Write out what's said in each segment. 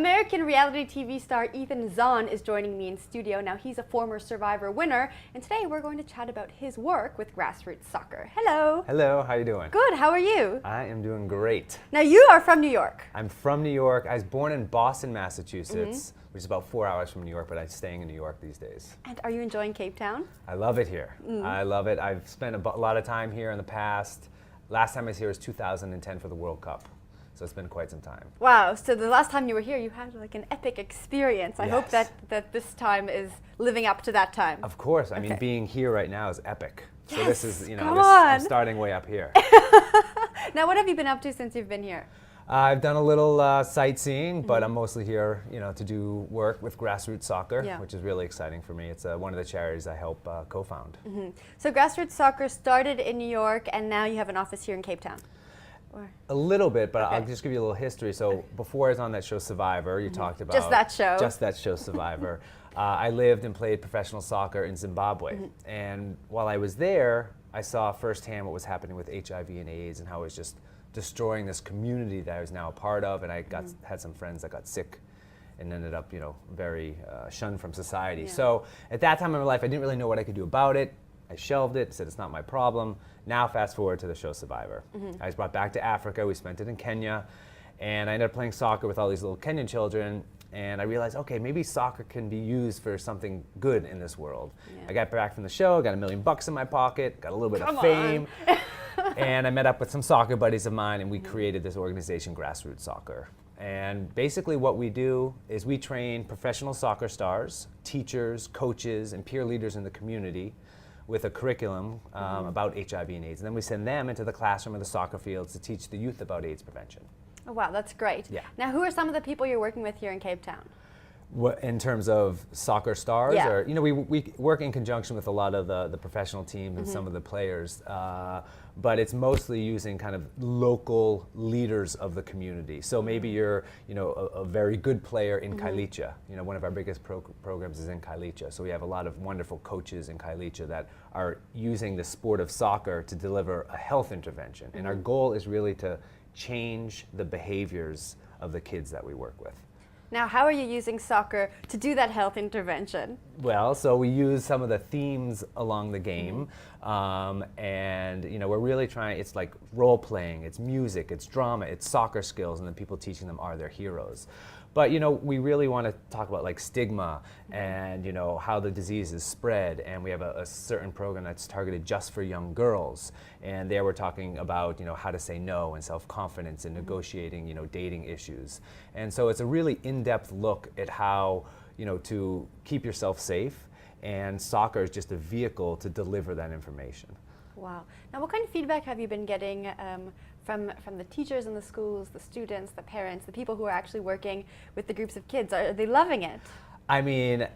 American reality TV star Ethan Zahn is joining me in studio. Now, he's a former Survivor winner, and today we're going to chat about his work with grassroots soccer. Hello. Hello, how you doing? Good, how are you? I am doing great. Now, you are from New York. I'm from New York. I was born in Boston, Massachusetts, which is about 4 hours from New York, but I'm staying in New York these days. And are you enjoying Cape Town? I love it here. I love it. I've spent a lot of time here in the past. Last time I was here was 2010 for the World Cup. So it's been quite some time. Wow, so the last time you were here, you had like an epic experience. I hope Yes. that this time is living up to that time. Of course. I mean, Okay. being here right now is epic. So Yes, this is, come I'm on. starting way up here. Now, what have you been up to since you've been here? I've done a little sightseeing, but I'm mostly here, to do work with grassroots soccer, Yeah. which is really exciting for me. It's one of the charities I help co-found. So grassroots soccer started in New York, and now you have an office here in Cape Town. Or A little bit, but I'll Okay. just give you a little history. So before I was on that show Survivor, you talked about Just that show. Just that show Survivor. I lived and played professional soccer in Zimbabwe, and while I was there, I saw firsthand what was happening with HIV and AIDS and how it was just destroying this community that I was now a part of. And I had some friends that got sick and ended up, very shunned from society. Yeah. So at that time in my life, I didn't really know what I could do about it. I shelved it, said it's not my problem. Now fast forward to the show Survivor. I was brought back to Africa, we spent it in Kenya, and I ended up playing soccer with all these little Kenyan children, and I realized, okay, maybe soccer can be used for something good in this world. Yeah. I got back from the show, got $1 million in my pocket, got a little bit Come of fame, and I met up with some soccer buddies of mine, and we created this organization, Grassroots Soccer. And basically what we do is we train professional soccer stars, teachers, coaches, and peer leaders in the community with a curriculum about HIV and AIDS. And then we send them into the classroom or the soccer fields to teach the youth about AIDS prevention. Oh, wow, that's great. Yeah. Now, who are some of the people you're working with here in Cape Town? In terms of soccer stars, Yeah. or we work in conjunction with a lot of the professional teams and some of the players, but it's mostly using kind of local leaders of the community. So maybe you're a very good player in Kailicha. One of our biggest programs is in Kailicha. So we have a lot of wonderful coaches in Kailicha that are using the sport of soccer to deliver a health intervention. And our goal is really to change the behaviors of the kids that we work with. Now, how are you using soccer to do that health intervention? Well, so we use some of the themes along the game, and we're really trying. It's like role playing, it's music, it's drama, it's soccer skills, and the people teaching them are their heroes. But we really want to talk about like stigma and how the disease is spread, and we have a certain program that's targeted just for young girls, and there we're talking about how to say no and self-confidence and negotiating dating issues. And so it's a really in-depth look at how to keep yourself safe, and soccer is just a vehicle to deliver that information. Wow. Now, what kind of feedback have you been getting from the teachers in the schools, the students, the parents, the people who are actually working with the groups of kids? Are they loving it? I mean,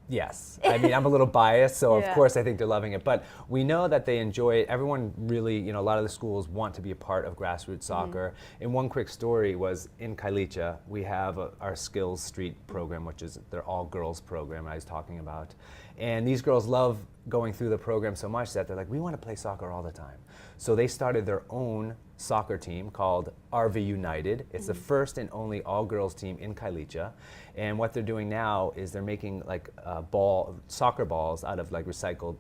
yes. I mean, I'm a little biased, so Yeah. of course I think they're loving it. But we know that they enjoy it. Everyone really, a lot of the schools want to be a part of grassroots soccer. And one quick story was in Kailicha, we have our Skills Street program, which is their all-girls program I was talking about. And these girls love going through the program so much that they're like, we want to play soccer all the time. So they started their own soccer team called RV United. It's the first and only all-girls team in Kailicha. And what they're doing now is they're making like soccer balls out of like recycled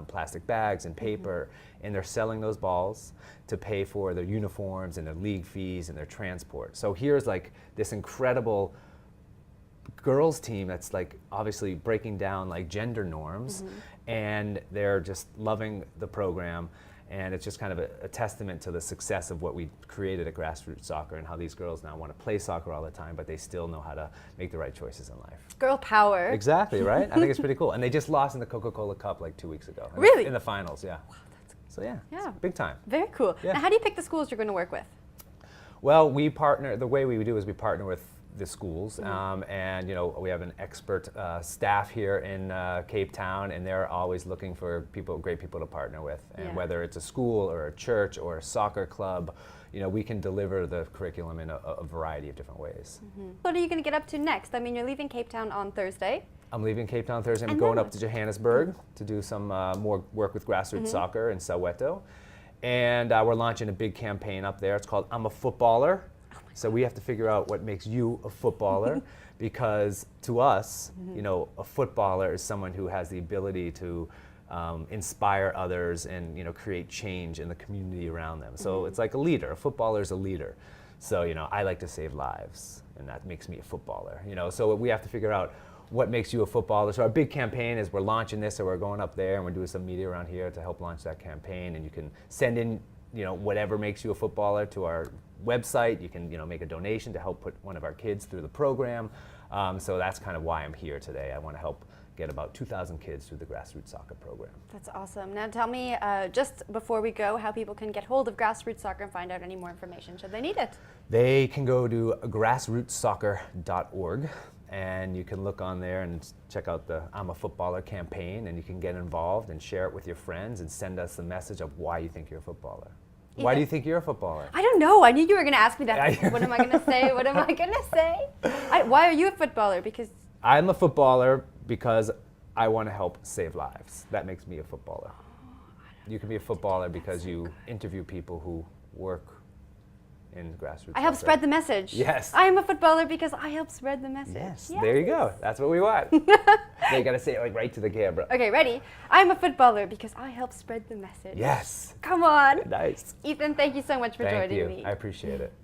plastic bags and paper, and they're selling those balls to pay for their uniforms and their league fees and their transport. So here's like this incredible girls team that's like obviously breaking down like gender norms, and they're just loving the program. And it's just kind of a testament to the success of what we created at Grassroots Soccer, and how these girls now want to play soccer all the time, but they still know how to make the right choices in life. Girl power. Exactly, right? I think it's pretty cool. And they just lost in the Coca-Cola Cup like 2 weeks ago. Really? In the finals, yeah. So yeah, Yeah. it's big time. Very cool. Yeah. Now, how do you pick the schools you're going to work with? Well, the way we do is we partner with the schools, and we have an expert staff here in Cape Town, and they're always looking for great people to partner with. And Yeah. whether it's a school or a church or a soccer club, we can deliver the curriculum in a variety of different ways. What are you going to get up to next? I mean, you're leaving Cape Town on Thursday. I'm leaving Cape Town Thursday. I'm And going then up to Johannesburg to do some more work with grassroots soccer in Soweto. And we're launching a big campaign up there. It's called I'm a Footballer. So we have to figure out what makes you a footballer, because to us, you know, a footballer is someone who has the ability to inspire others and, you know, create change in the community around them. So it's like a leader. A footballer is a leader. So, you know, I like to save lives, and that makes me a footballer. You know, so we have to figure out what makes you a footballer. So our big campaign is we're launching this, so we're going up there and we're doing some media around here to help launch that campaign. And you can send in, you know, whatever makes you a footballer to our website. You can, you know, make a donation to help put one of our kids through the program. So that's kind of why I'm here today. I want to help get about 2,000 kids through the grassroots soccer program. That's awesome. Now tell me, just before we go, how people can get hold of grassroots soccer and find out any more information should they need it. They can go to grassrootssoccer.org, and you can look on there and check out the I'm a Footballer campaign, and you can get involved and share it with your friends and send us the message of why you think you're a footballer. Why do you think you're a footballer? I don't know. I knew you were going to ask me that. What am I going to say? What am I going to say? Why are you a footballer? Because I'm a footballer because I want to help save lives. That makes me a footballer. You can be a footballer because you interview people who work in grassroots. I help soccer. spread the message. Yes. I am a footballer because I help spread the message. Yes. There you go. That's what we want. You got to say it like right to the camera. Okay, ready? I'm a footballer because I help spread the message. Yes. Come on. Nice. Ethan, thank you so much for Thank joining you. me. I appreciate it.